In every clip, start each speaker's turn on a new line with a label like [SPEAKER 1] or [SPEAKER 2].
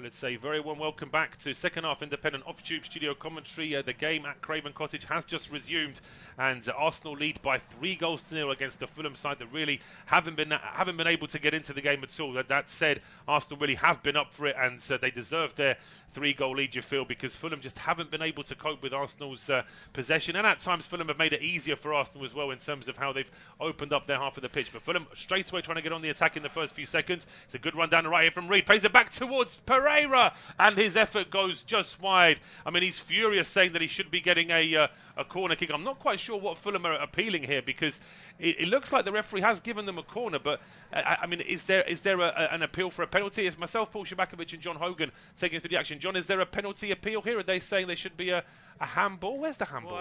[SPEAKER 1] Well, it's a very warm welcome back to second half independent off-tube studio commentary. The game at Craven Cottage has just resumed, and Arsenal lead by 3-0 against the Fulham side that really haven't been able to get into the game at all. That said, Arsenal really have been up for it, and they deserve their 3-goal lead, you feel, because Fulham just haven't been able to cope with Arsenal's possession, and at times Fulham have made it easier for Arsenal as well in terms of how they've opened up their half of the pitch. But Fulham straight away trying to get on the attack in the first few seconds. It's a good run down the right here from Reed, plays it back towards Pereira, and his effort goes just wide. I mean, he's furious, saying that he should be getting a corner kick. I'm not quite sure what Fulham are appealing here, because it looks like the referee has given them a corner, but I mean, is there an appeal for a penalty? It's myself, Paul Szczerbakowicz, and John Hogan taking through the action. John, is there a penalty appeal here? Are they saying there should be a handball? Where's the handball?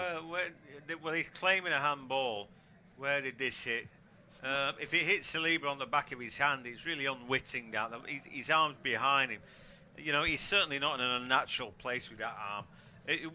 [SPEAKER 2] Well, he's claiming a handball. Where did this hit? If it hits Saliba on the back of his hand, it's really unwitting that. His arm's behind him. You know, he's certainly not in an unnatural place with that arm.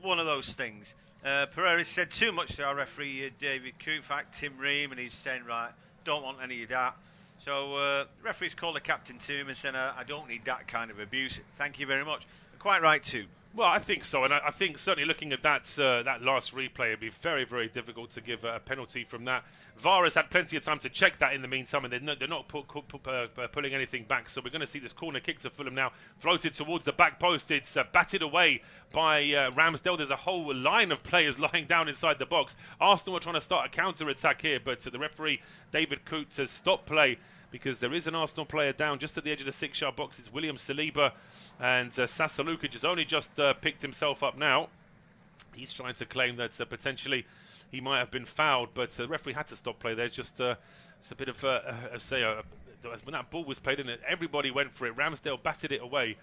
[SPEAKER 2] One of those things. Pereira said too much to our referee, David Coote, in fact, Tim Ream, and he's saying, right, don't want any of that. So the referee's called the captain to him and said, I don't need that kind of abuse. Thank you very much. Quite right too.
[SPEAKER 1] Well, I think so, and I think certainly looking at that last replay, it'd be very, very difficult to give a penalty from that. VAR has had plenty of time to check that in the meantime, and they're not pulling anything back. So we're going to see this corner kick to Fulham now, floated towards the back post. It's batted away by Ramsdale. There's a whole line of players lying down inside the box. Arsenal are trying to start a counter-attack here, but the referee, David Coote, has stopped play, because there is an Arsenal player down just at the edge of the 6-yard box. It's William Saliba, and Szczerbakowicz has only just picked himself up now. He's trying to claim that potentially he might have been fouled, but the referee had to stop play. There's just it's a bit of when that ball was played in it, everybody went for it. Ramsdale batted it away,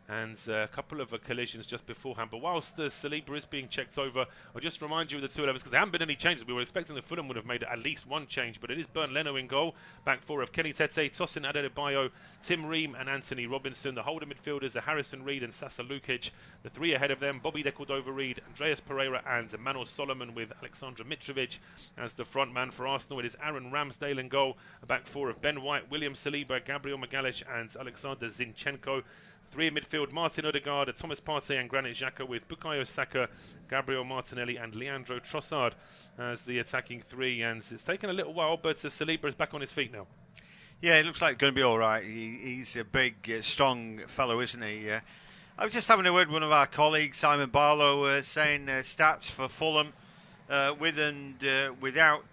[SPEAKER 1] and a couple of collisions just beforehand. But whilst Saliba is being checked over, I'll just remind you of the two 11s, because there haven't been any changes. We were expecting the Fulham would have made at least one change, but it is Bernd Leno in goal. Back four of Kenny Tete, Tosin Adebayo, Tim Ream and Anthony Robinson. The holding midfielders are Harrison Reed and Szczerbakowicz. The three ahead of them, Bobby De Cordova-Reid, Andreas Pereira and Manuel Solomon, with Aleksandar Mitrovic as the front man for Arsenal. It is Aaron Ramsdale in goal. A back four of Ben White, William Saliba, Gabriel Magalhaes and Alexander Zinchenko. Three in midfield, Martin Odegaard, Thomas Partey and Granit Xhaka, with Bukayo Saka, Gabriel Martinelli and Leandro Trossard as the attacking three. And it's taken a little while, but Saliba is back on his feet now.
[SPEAKER 2] Yeah, it looks like it's going to be all right. He's a big, strong fellow, isn't he? I was just having a word with one of our colleagues, Simon Barlow, saying stats for Fulham with and without,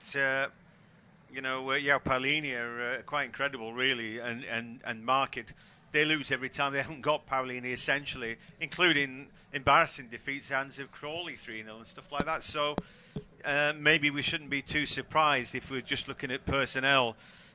[SPEAKER 2] João Paulini are quite incredible, really, and market. They lose every time. They haven't got Paulini, essentially, including embarrassing defeats, hands of Crawley 3-0 and stuff like that. So maybe we shouldn't be too surprised if we're just looking at personnel.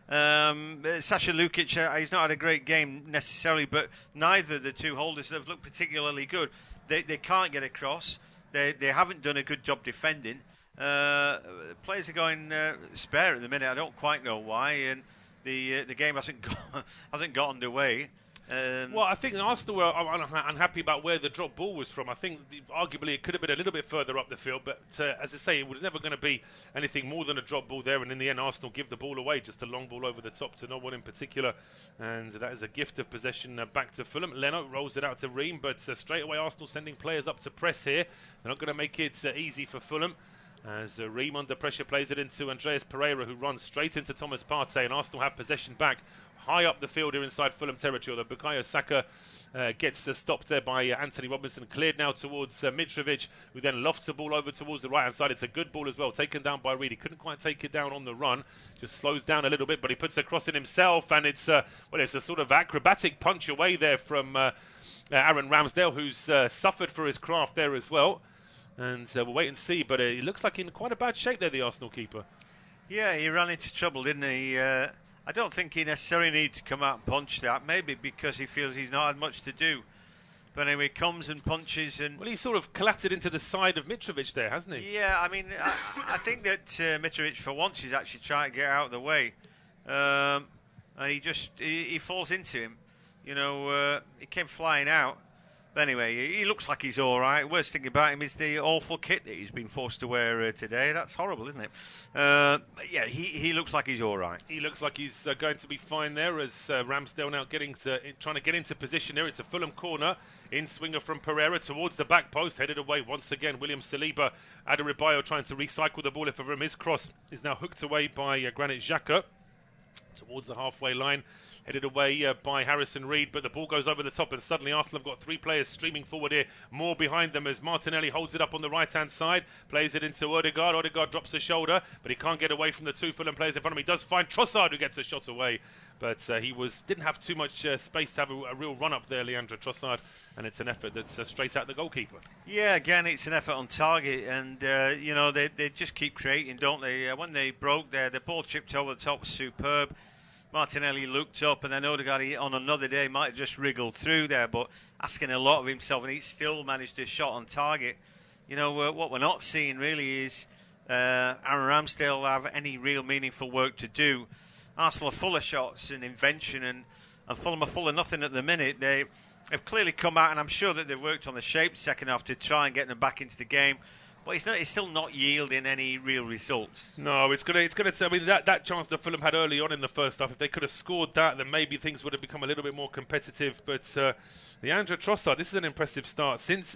[SPEAKER 2] Sasha Lukic, he's not had a great game necessarily, but neither the two holders have looked particularly good. They can't get across. They haven't done a good job defending. Players are going spare at the minute. I don't quite know why, and the game hasn't got underway.
[SPEAKER 1] Well, I think Arsenal were unhappy about where the drop ball was from. I think arguably it could have been a little bit further up the field, but as I say, it was never going to be anything more than a drop ball there, and in the end Arsenal give the ball away, just a long ball over the top to no one in particular, and that is a gift of possession back to Fulham. Leno rolls it out to Ream, but straight away Arsenal sending players up to press here. They're not going to make it easy for Fulham, as Ream under pressure plays it into Andreas Pereira, who runs straight into Thomas Partey, and Arsenal have possession back high up the field here inside Fulham territory. Although Bukayo Saka gets stopped there by Anthony Robinson. Cleared now towards Mitrovic, who then lofts the ball over towards the right hand side. It's a good ball as well, taken down by Reed. He couldn't quite take it down on the run, just slows down a little bit, but he puts a cross in himself, and it's a sort of acrobatic punch away there from Aaron Ramsdale, who's suffered for his craft there as well. And we'll wait and see, but it looks like in quite a bad shape there, the Arsenal keeper. Yeah,
[SPEAKER 2] he ran into trouble, didn't he? I don't think he necessarily needs to come out and punch that, maybe because he feels he's not had much to do. But anyway, he comes and punches. And
[SPEAKER 1] well, he sort of collapsed into the side of Mitrovic there, hasn't he?
[SPEAKER 2] Yeah, I mean, I think that Mitrovic, for once, is actually trying to get out of the way. And he falls into him. He came flying out. But anyway, he looks like he's all right. Worst thing about him is the awful kit that he's been forced to wear today. That's horrible, isn't it? But yeah, he looks like he's all right.
[SPEAKER 1] He looks like he's going to be fine there as Ramsdale now trying to get into position here. It's a Fulham corner. In swinger from Pereira towards the back post, headed away once again. William Saliba, Adebayo trying to recycle the ball if ever. His cross is now hooked away by Granit Xhaka towards the halfway line. Headed away by Harrison Reed, but the ball goes over the top, and suddenly Arsenal have got 3 players streaming forward here, more behind them as Martinelli holds it up on the right-hand side, plays it into Odegaard. Odegaard drops a shoulder, but he can't get away from the 2 Fulham players in front of him. He does find Trossard, who gets a shot away, but he didn't have too much space to have a real run-up there, Leandro Trossard, and it's an effort that's straight at the goalkeeper.
[SPEAKER 2] Yeah, again, it's an effort on target, and they just keep creating, don't they? When they broke there, the ball chipped over the top was superb. Martinelli looked up, and then Odegaard on another day might have just wriggled through there, but asking a lot of himself, and he still managed a shot on target. What we're not seeing really is Aaron Ramsdale have any real meaningful work to do. Arsenal are full of shots and invention, and Fulham are full of nothing at the minute. They have clearly come out, and I'm sure that they've worked on the shape second half to try and get them back into the game. But it's still not yielding any real results.
[SPEAKER 1] No, it's gonna. I mean, that chance that Fulham had early on in the first half, if they could have scored that, then maybe things would have become a little bit more competitive. But Leandro Trossard, this is an impressive start. Since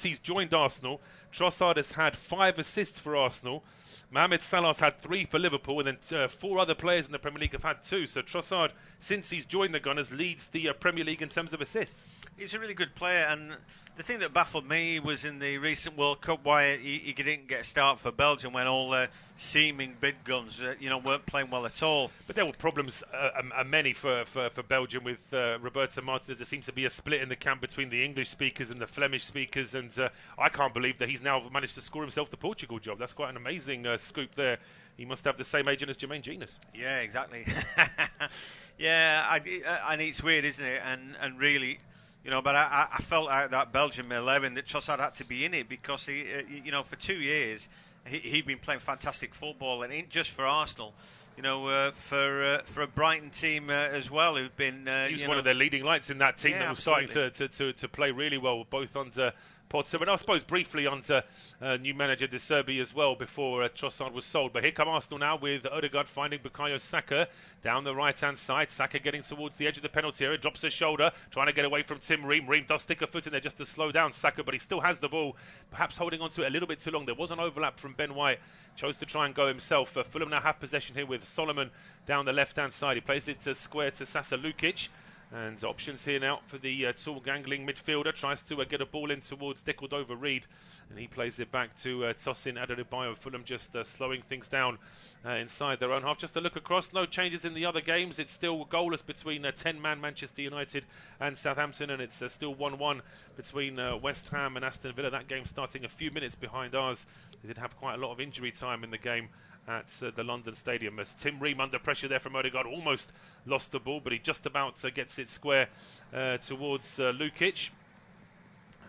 [SPEAKER 1] he's joined Arsenal, Trossard has had 5 assists for Arsenal. Mohamed Salah's had 3 for Liverpool, and then 4 other players in the Premier League have had 2. So Trossard, since he's joined the Gunners, leads the Premier League in terms of assists.
[SPEAKER 2] He's a really good player, and the thing that baffled me was in the recent World Cup why he didn't get a start for Belgium when all the seeming big guns weren't playing well at all.
[SPEAKER 1] But there were problems many for Belgium with Roberto Martinez. There seems to be a split in the camp between the English speakers and the Flemish speakers, and I can't believe that he's now managed to score himself the Portugal job. That's quite an amazing scoop there. He must have the same agent as Jermaine Genius.
[SPEAKER 2] Yeah, exactly. Yeah, and it's weird, isn't it? And really, but I felt out that Belgium 11 that Trossard had to be in it because he, for 2 years he'd been playing fantastic football, and it ain't just for Arsenal. For a Brighton team as well, who've been.
[SPEAKER 1] He was one of their leading lights in that team that was
[SPEAKER 2] absolutely
[SPEAKER 1] starting to play really well, both under Potter, and I suppose briefly onto new manager De Zerbi as well before Trossard was sold. But here come Arsenal now with Odegaard finding Bukayo Saka down the right-hand side. Saka getting towards the edge of the penalty area, drops his shoulder, trying to get away from Tim Ream. Ream does stick a foot in there just to slow down Saka, but he still has the ball, perhaps holding on to it a little bit too long. There was an overlap from Ben White, chose to try and go himself. Fulham now have possession here with Solomon down the left-hand side. He plays it square to Sasa Lukic. And options here now for the tall gangling midfielder. Tries to get a ball in towards Decordova-Reid, and he plays it back to Tosin Adebayo. Fulham just slowing things down inside their own half. Just a look across, no changes in the other games. It's still goalless between 10-man Manchester United and Southampton, and it's still 1-1 between West Ham and Aston Villa. That game starting a few minutes behind ours. They did have quite a lot of injury time in the game at the London Stadium, as Tim Ream under pressure there from Odegaard almost lost the ball, but he just about gets it square towards Lukic.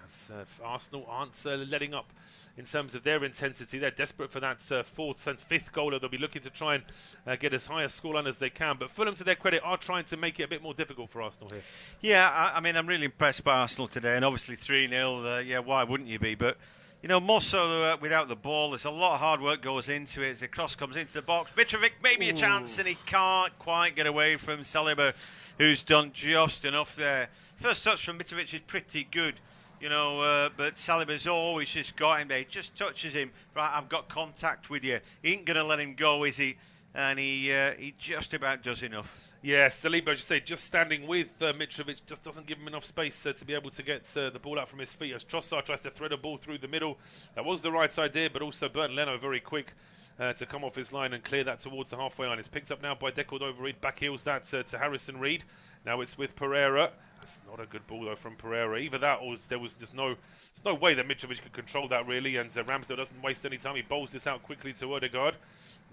[SPEAKER 1] As Arsenal aren't letting up in terms of their intensity. They're desperate for that 4th and 5th goal. They'll be looking to try and get as high a scoreline as they can, but Fulham, to their credit, are trying to make it a bit more difficult for Arsenal here.
[SPEAKER 2] Yeah, I mean, I'm really impressed by Arsenal today, and obviously 3-0, yeah, why wouldn't you be? But more so without the ball, there's a lot of hard work goes into it as the cross comes into the box. Mitrovic, maybe a chance, and he can't quite get away from Saliba, who's done just enough there. First touch from Mitrovic is pretty good, but Saliba's always just got him there. He just touches him. Right, I've got contact with you. He ain't going to let him go, is he? And he just about does enough.
[SPEAKER 1] Yeah, Saliba, as you say, just standing with Mitrovic just doesn't give him enough space to be able to get the ball out from his feet as Trossard tries to thread a ball through the middle. That was the right idea, but also Bernd Leno very quick to come off his line and clear that towards the halfway line. It's picked up now by Decordova-Reid, back heels that to Harrison Reed. Now it's with Pereira. That's not a good ball though from Pereira. Either that or there's no way that Mitrovic could control that really, and Ramsdale doesn't waste any time. He bowls this out quickly to Odegaard.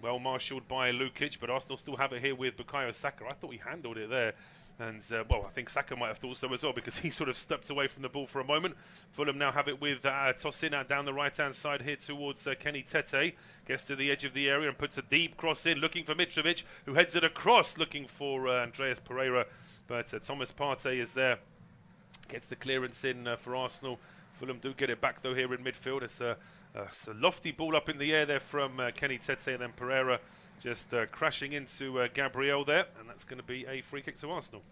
[SPEAKER 1] Well marshalled by Lukic, but Arsenal still have it here with Bukayo Saka. I thought he handled it there. And, I think Saka might have thought so as well because he sort of stepped away from the ball for a moment. Fulham now have it with Tosin down the right-hand side here towards Kenny Tete. Gets to the edge of the area and puts a deep cross in, looking for Mitrovic, who heads it across, looking for Andreas Pereira. But Thomas Partey is there gets the clearance in for Arsenal. Fulham do get it back though here in midfield. It's a lofty ball up in the air there from Kenny Tete, and then Pereira just crashing into Gabriel there, and that's going to be a free kick to Arsenal.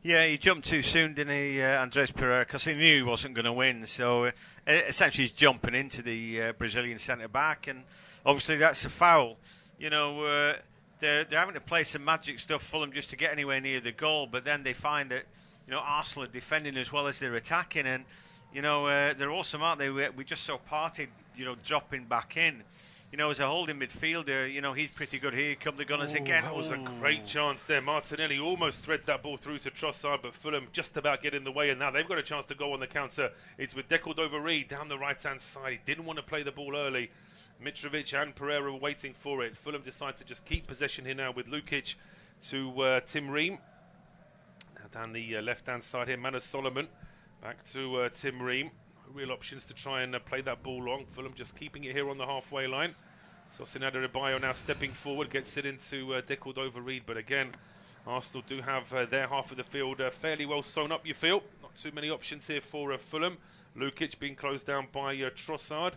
[SPEAKER 2] Yeah, he jumped too soon, didn't he, Andres Pereira, because he knew he wasn't going to win. So essentially he's jumping into the Brazilian centre-back, and obviously that's a foul. You know, they're having to play some magic stuff, Fulham, just to get anywhere near the goal, but then they find that, you know, Arsenal are defending as well as they're attacking, and, you know, they're awesome, aren't they? We just saw Partey, you know, dropping back in. You know, as a holding midfielder, you know, he's pretty good. Here come the Gunners again.
[SPEAKER 1] That was a great chance there. Martinelli almost threads that ball through to Trossard, but Fulham just about get in the way, and now they've got a chance to go on the counter. It's with Decordova-Reid down the right-hand side. He didn't want to play the ball early. Mitrovic and Pereira were waiting for it. Fulham decide to just keep possession here now with Lukic to Tim Ream. Now down the left-hand side here, Manus Solomon back to Tim Ream. Real options to try and play that ball long. Fulham just keeping it here on the halfway line. Sosinada Adebayo now stepping forward, gets it into Decordova-Reid, but again, Arsenal do have their half of the field fairly well sewn up, you feel. Not too many options here for Fulham. Lukic being closed down by Trossard.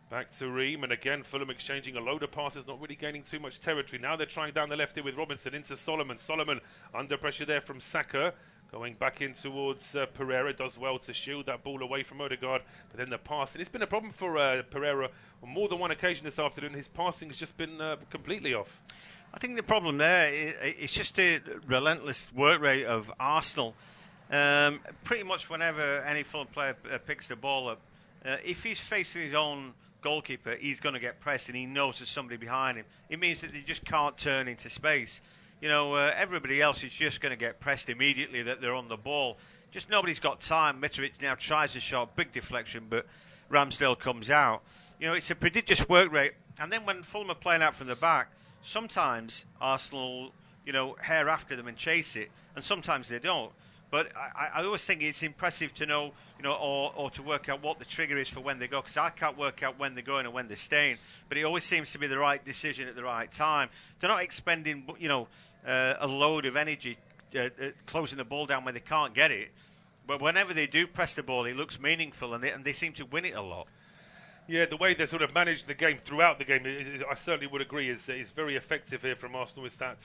[SPEAKER 1] Back to Ream, and again, Fulham exchanging a load of passes, not really gaining too much territory. Now they're trying down the left here with Robinson into Solomon. Solomon under pressure there from Saka. Going back in towards Pereira, does well to shield that ball away from Odegaard, but then the pass. And it's been a problem for Pereira on more than one occasion this afternoon. His passing has just been completely off.
[SPEAKER 2] I think the problem there is just the relentless work rate of Arsenal. Pretty much whenever any Fulham player picks the ball up, if he's facing his own goalkeeper, he's going to get pressed, and he knows there's somebody behind him. It means that they just can't turn into space. You know, everybody else is just going to get pressed immediately that they're on the ball. Just nobody's got time. Mitrovic now tries a shot, big deflection, but Ramsdale comes out. You know, it's a prodigious work rate. And then when Fulham are playing out from the back, sometimes Arsenal, you know, hare after them and chase it, and sometimes they don't. But I always think it's impressive to know, you know, or to work out what the trigger is for when they go, because I can't work out when they're going and when they're staying. But it always seems to be the right decision at the right time. They're not expending, you know, a load of energy closing the ball down when they can't get it. But whenever they do press the ball, it looks meaningful, and they seem to win it a lot.
[SPEAKER 1] Yeah, the way they're sort of managed the game throughout the game, I certainly would agree, is very effective here from Arsenal. Is that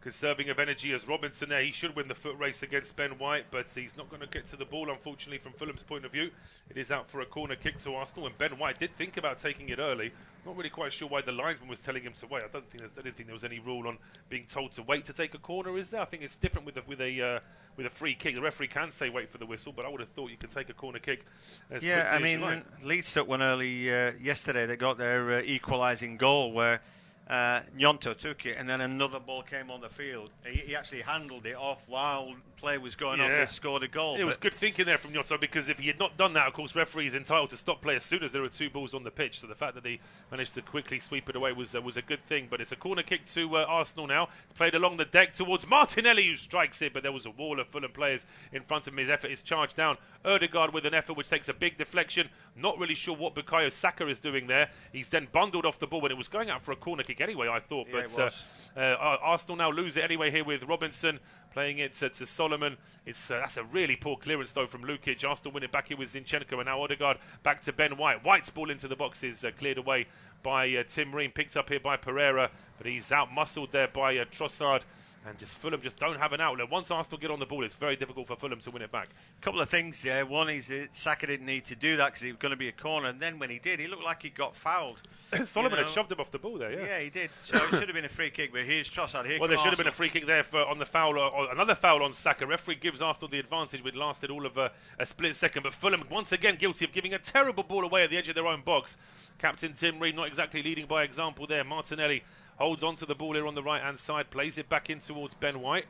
[SPEAKER 1] conserving of energy as Robinson there. He should win the foot race against Ben White, but he's not going to get to the ball, unfortunately, from Fulham's point of view. It is out for a corner kick to Arsenal, and Ben White did think about taking it early. Not really quite sure why the linesman was telling him to wait. I don't think there was any rule on being told to wait to take a corner, is there? I think it's different with a free kick. The referee can say wait for the whistle, but I would have thought you could take a corner kick as quickly as you like.
[SPEAKER 2] Leeds took one early yesterday. They got their equalising goal where Gnonto took it, and then another ball came on the field. He actually handled it off while play was going on. They scored a goal.
[SPEAKER 1] It was good thinking there from Gnonto, because if he had not done that, of course, referee is entitled to stop play as soon as there are two balls on the pitch. So the fact that they managed to quickly sweep it away was a good thing. But it's a corner kick to Arsenal now. It's played along the deck towards Martinelli, who strikes it, but there was a wall of Fulham players in front of him. His effort is charged down. Odegaard with an effort which takes a big deflection. Not really sure what Bukayo Saka is doing there. He's then bundled off the ball when it was going out for a corner kick anyway, I thought. But Arsenal now lose it anyway here with Robinson playing it to Solomon. That's a really poor clearance though from Lukic. Arsenal win it back here with Zinchenko, and now Odegaard back to Ben White. White's ball into the box is cleared away by Tim Ream, picked up here by Pereira, but he's out-muscled there by Trossard. And just Fulham just don't have an outlet. Once Arsenal get on the ball, it's very difficult for Fulham to win it back.
[SPEAKER 2] A couple of things there. One is that Saka didn't need to do that because it was going to be a corner. And then when he did, he looked like he got fouled.
[SPEAKER 1] Solomon had shoved him off the ball there, yeah.
[SPEAKER 2] Yeah, he did. So it should have been a free kick, but here's Trossard.
[SPEAKER 1] Well, there should have been a free kick there on the foul, or another foul on Saka. Referee gives Arsenal the advantage, which lasted all of a split second. But Fulham, once again, guilty of giving a terrible ball away at the edge of their own box. Captain Tim Ream not exactly leading by example there. Martinelli holds on to the ball here on the right-hand side, plays it back in towards Ben White.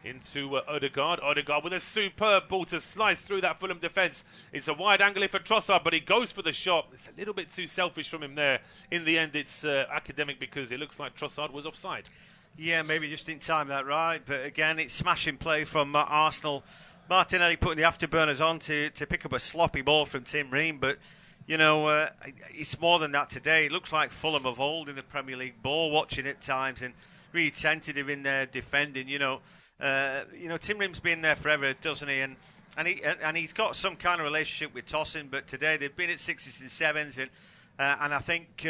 [SPEAKER 1] Into Odegaard. Odegaard with a superb ball to slice through that Fulham defence. It's a wide angle here for Trossard, but he goes for the shot. It's a little bit too selfish from him there. In the end, it's academic because it looks like Trossard was offside.
[SPEAKER 2] Yeah, maybe just didn't time that right. But again, it's smashing play from Arsenal. Martinelli putting the afterburners on to pick up a sloppy ball from Tim Ream. But, you know, it's more than that today. It looks like Fulham of old in the Premier League, ball watching at times and really tentative in their defending, you know. Tim Ream's been there forever, doesn't he? And And he's got some kind of relationship with Tosin, but today they've been at 6s and 7s, and I think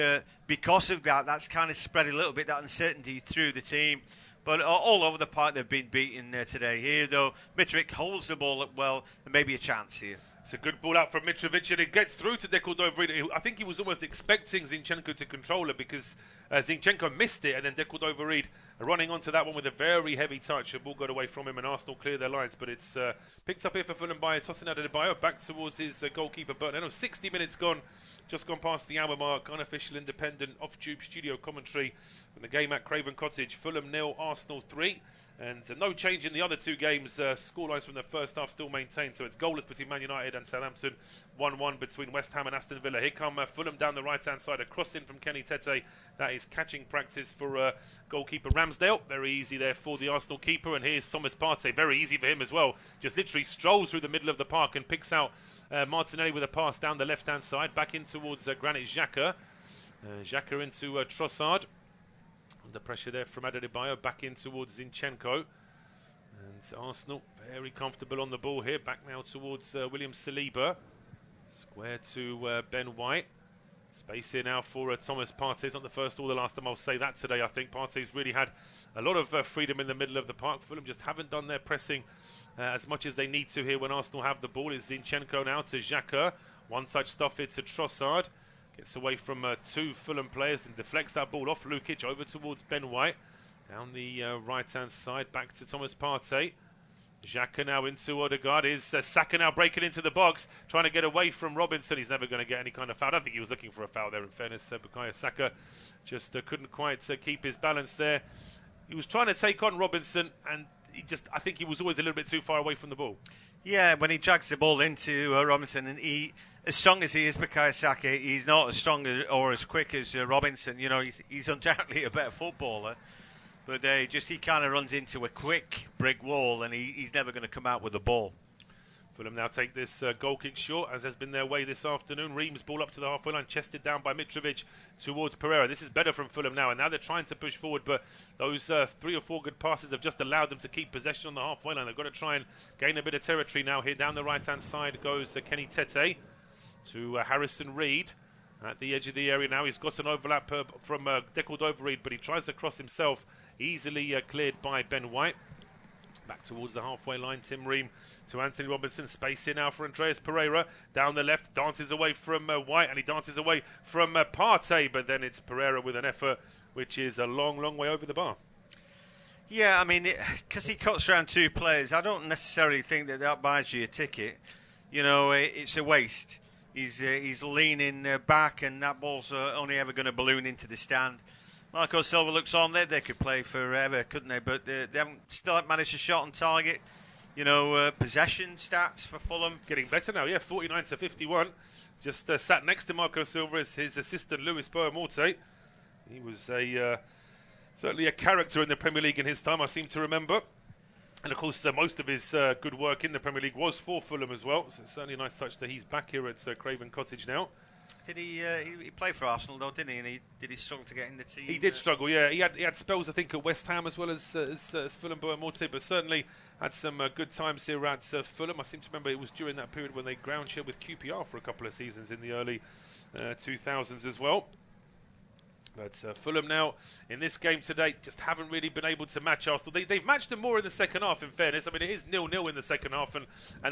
[SPEAKER 2] because of that, that's kind of spread a little bit that uncertainty through the team. But all over the park, they've been beaten today. Here, though, Mitrovic holds the ball up well, and maybe a chance here.
[SPEAKER 1] It's a good ball out from Mitrovic, and it gets through to Dekordova. I think he was almost expecting Zinchenko to control it, because Zinchenko missed it, and then Dekordova running onto that one with a very heavy touch. The ball got away from him, and Arsenal clear their lines. But it's picked up here for Fulham by Tosin Adebayo, back towards his goalkeeper Burton. 60 minutes gone, just gone past the hour mark. Unofficial independent off-tube studio commentary from the game at Craven Cottage. Fulham 0, Arsenal 3. And no change in the other two games. Scorelines from the first half still maintained. So it's goalless between Man United and Southampton. 1-1 between West Ham and Aston Villa. Here come Fulham down the right-hand side. A cross-in from Kenny Tete. That is catching practice for goalkeeper Ramsdale. Very easy there for the Arsenal keeper. And here's Thomas Partey. Very easy for him as well. Just literally strolls through the middle of the park and picks out Martinelli with a pass down the left-hand side. Back in towards Granit Xhaka. Xhaka into Trossard. Under pressure there from Adebayo, back in towards Zinchenko. And Arsenal very comfortable on the ball here. Back now towards William Saliba. Square to Ben White. Space here now for Thomas Partey. It's not the first or the last time I'll say that today. I think Partey's really had a lot of freedom in the middle of the park. Fulham just haven't done their pressing as much as they need to here when Arsenal have the ball. It's Zinchenko now to Xhaka. One-touch stuff here to Trossard. Gets away from two Fulham players and deflects that ball off Lukic over towards Ben White. Down the right-hand side, back to Thomas Partey. Xhaka now into Odegaard. Is Saka now breaking into the box, trying to get away from Robinson. He's never going to get any kind of foul. I don't think he was looking for a foul there, in fairness. Bukayo Saka just couldn't quite keep his balance there. He was trying to take on Robinson, and I think he was always a little bit too far away from the ball. Yeah,
[SPEAKER 2] when he drags the ball into Robinson, and as strong as he is, Bukayo Saka, he's not as strong or as quick as Robinson. You know, he's undoubtedly a better footballer, but he kind of runs into a quick brick wall, and he's never going to come out with the ball.
[SPEAKER 1] Fulham now take this goal kick short, as has been their way this afternoon. Reams ball up to the halfway line, chested down by Mitrovic towards Pereira. This is better from Fulham now, and now they're trying to push forward, but those 3 or 4 good passes have just allowed them to keep possession on the halfway line. They've got to try and gain a bit of territory now. Here down the right-hand side goes Kenny Tete to Harrison Reed at the edge of the area now. He's got an overlap from Dekordova, but he tries to cross himself, easily cleared by Ben White. Back towards the halfway line, Tim Ream to Anthony Robinson. Space here now for Andreas Pereira. Down the left, dances away from White, and he dances away from Partey, but then it's Pereira with an effort which is a long, long way over the bar.
[SPEAKER 2] Yeah, I mean, because he cuts around 2 players, I don't necessarily think that buys you a ticket. You know, it's a waste. He's leaning back, and that ball's only ever going to balloon into the stand. Marco Silva looks on there. They could play forever, couldn't they? But they haven't managed a shot on target. You know, possession stats for Fulham
[SPEAKER 1] getting better now. Yeah, 49 to 51. Just sat next to Marco Silva is his assistant Luis Boamorte. He was certainly a character in the Premier League in his time, I seem to remember. And of course, most of his good work in the Premier League was for Fulham as well. So it's certainly a nice touch that he's back here at Craven Cottage now.
[SPEAKER 2] Did he played for Arsenal though, didn't he? And did he struggle to get in the team?
[SPEAKER 1] He did struggle, yeah. He had spells, I think, at West Ham as well as Fulham Boamorte, but certainly had some good times here at Fulham. I seem to remember it was during that period when they ground shared with QPR for a couple of seasons in the early 2000s as well. But Fulham now, in this game today, just haven't really been able to match Arsenal. They've matched them more in the second half, in fairness. I mean, it is 0-0 in the second half, and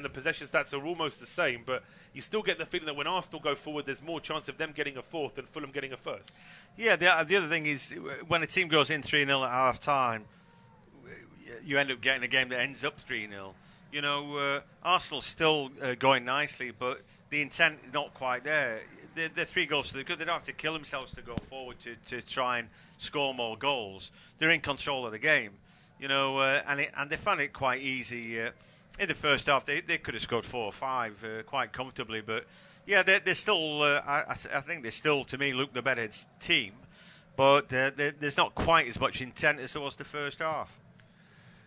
[SPEAKER 1] the possession stats are almost the same. But you still get the feeling that when Arsenal go forward, there's more chance of them getting a fourth than Fulham getting a first.
[SPEAKER 2] Yeah, the other thing is, when a team goes in 3-0 at half-time, you end up getting a game that ends up 3-0. You know, Arsenal's still going nicely, but the intent is not quite there. They're 3 goals to the good. They don't have to kill themselves to go forward to try and score more goals. They're in control of the game, you know, and they found it quite easy. In the first half, they could have scored 4 or 5 quite comfortably, but yeah, they're still. I think they still, to me, look the better team, but there's not quite as much intent as there was the first half.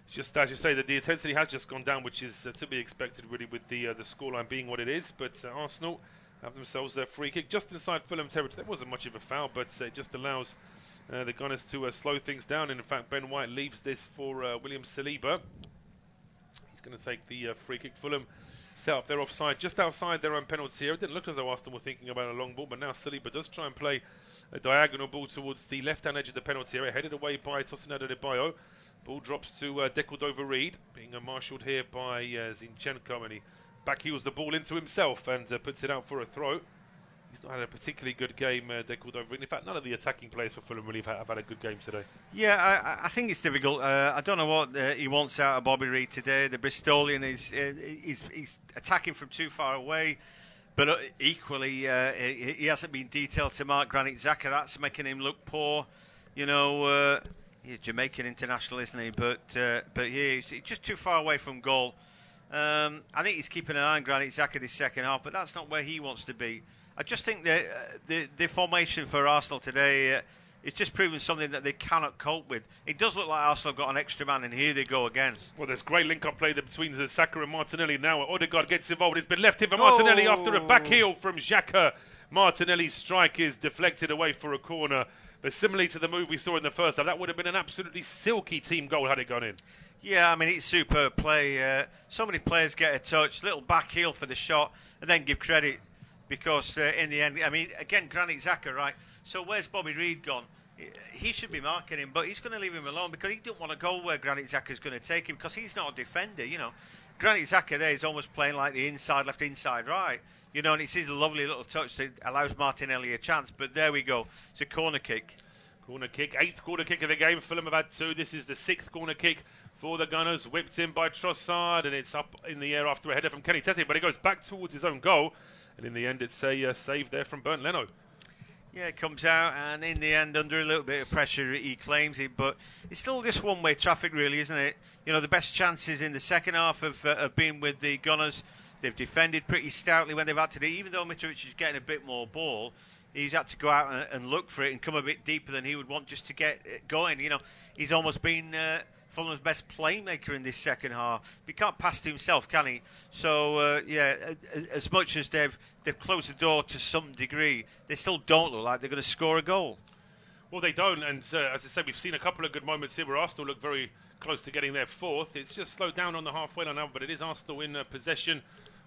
[SPEAKER 1] Just as you say, that the intensity has just gone down, which is to be expected, really, with the scoreline being what it is. But Arsenal have themselves a free kick just inside Fulham territory. There wasn't much of a foul, but it just allows the Gunners to slow things down. And in fact, Ben White leaves this for William Saliba. He's going to take the free kick. Fulham set up their offside just outside their own penalty area. It didn't look as though Arsenal were thinking about a long ball, but now Saliba does try and play a diagonal ball towards the left-hand edge of the penalty area, headed away by Tosinado de Bayo. Ball drops to Decordova-Reid, being marshalled here by Zinchenko, and he backheels the ball into himself and puts it out for a throw. He's not had a particularly good game, Decordova-Reid. In fact, none of the attacking players for Fulham really have had a good game today.
[SPEAKER 2] Yeah, I think it's difficult. I don't know what he wants out of Bobby Reid today. The Bristolian is attacking from too far away, but equally he hasn't been detailed to mark Granit Xhaka. That's making him look poor. You know, he's Jamaican international, isn't he? But he's just too far away from goal. I think he's keeping an eye on Granit Xhaka this second half, but that's not where he wants to be. I just think that the formation for Arsenal today is just proving something that they cannot cope with. It does look like Arsenal have got an extra man, and here they go again.
[SPEAKER 1] Well, there's great link-up play there between Saka and Martinelli now. Odegaard gets involved. It's been left in for Martinelli after a back heel from Xhaka. Martinelli's strike is deflected away for a corner. But similarly to the move we saw in the first half, that would have been an absolutely silky team goal had it gone in.
[SPEAKER 2] Yeah, I mean, it's superb play. So many players get a touch, little back heel for the shot, and then give credit. Because in the end, I mean, again, Granit Xhaka, right? So where's Bobby Reid gone? He should be marking him, but he's going to leave him alone because he don't want to go where Granit Xhaka is going to take him because he's not a defender, you know. Granit Xhaka there is almost playing like the inside left, inside right, you know, and it's his lovely little touch that allows Martinelli a chance. But there we go. It's a corner kick.
[SPEAKER 1] Corner kick, 8th corner kick of the game. Fulham have had 2. This is the 6th corner kick for the Gunners. Whipped in by Trossard, and it's up in the air after a header from Kenny Tete, but it goes back towards his own goal. And in the end, it's a save there from Bernd Leno.
[SPEAKER 2] Yeah, it comes out, and in the end, under a little bit of pressure, he claims it. But it's still just one-way traffic, really, isn't it? You know, the best chances in the second half have been with the Gunners. They've defended pretty stoutly when they've had to do. Even though Mitrovic is getting a bit more ball, he's had to go out and look for it and come a bit deeper than he would want just to get it going. You know, he's almost been Fulham's best playmaker in this second half. He can't pass to himself, can he? So, yeah, as much as they've closed the door to some degree, they still don't look like they're going to score a goal.
[SPEAKER 1] Well, they don't, and as I said, we've seen a couple of good moments here where Arsenal look very close to getting their 4th. It's just slowed down on the halfway line now, but it is Arsenal in possession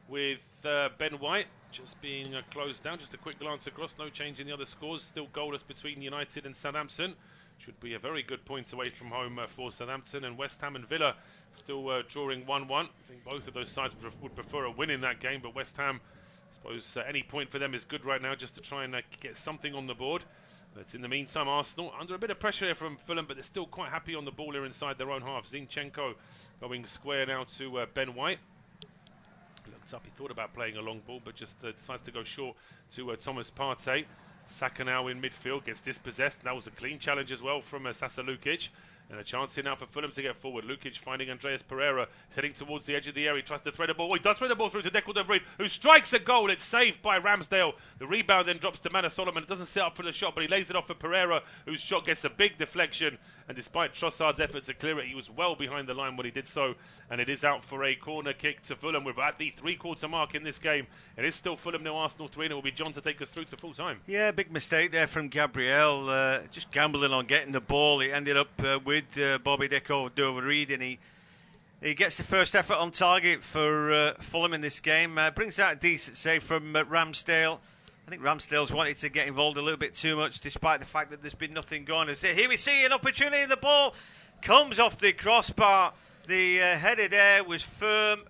[SPEAKER 1] with Ben White just being closed down. Just a quick glance across, no change in the other scores. Still goalless between United and Southampton. Should be a very good point away from home for Southampton, and West Ham and Villa still drawing 1-1. I think both of those sides would prefer a win in that game, but West Ham, I suppose any point for them is good right now just to try and get something on the board. But in the meantime, Arsenal under a bit of pressure here from Fulham, but they're still quite happy on the ball here inside their own half. Zinchenko going square now to Ben White. Looks up, he thought about playing a long ball, but just decides to go short to Thomas Partey. Saka now in midfield, gets dispossessed. That was a clean challenge as well from Sasa Lukic. And a chance here now for Fulham to get forward. Lukic finding Andreas Pereira, heading towards the edge of the area. He tries to thread a ball. He does thread a ball through to Decordova-Reid, who strikes a goal. It's saved by Ramsdale. The rebound then drops to Manor Solomon. It doesn't set up for the shot, but he lays it off for Pereira, whose shot gets a big deflection. And despite Trossard's effort to clear it, he was well behind the line when he did so. And it is out for a corner kick to Fulham. We're at the 3-quarter mark in this game. It is still Fulham 0, Arsenal 3, and it will be John to take us through to full time.
[SPEAKER 2] Yeah, big mistake there from Gabriel. Just gambling on getting the ball. He ended up with Bobby Decordova-Reid, and he gets the first effort on target for Fulham in this game. Brings out a decent save from Ramsdale. I think Ramsdale's wanted to get involved a little bit too much, despite the fact that there's been nothing going. Here we see an opportunity. The ball comes off the crossbar. The header there was firm,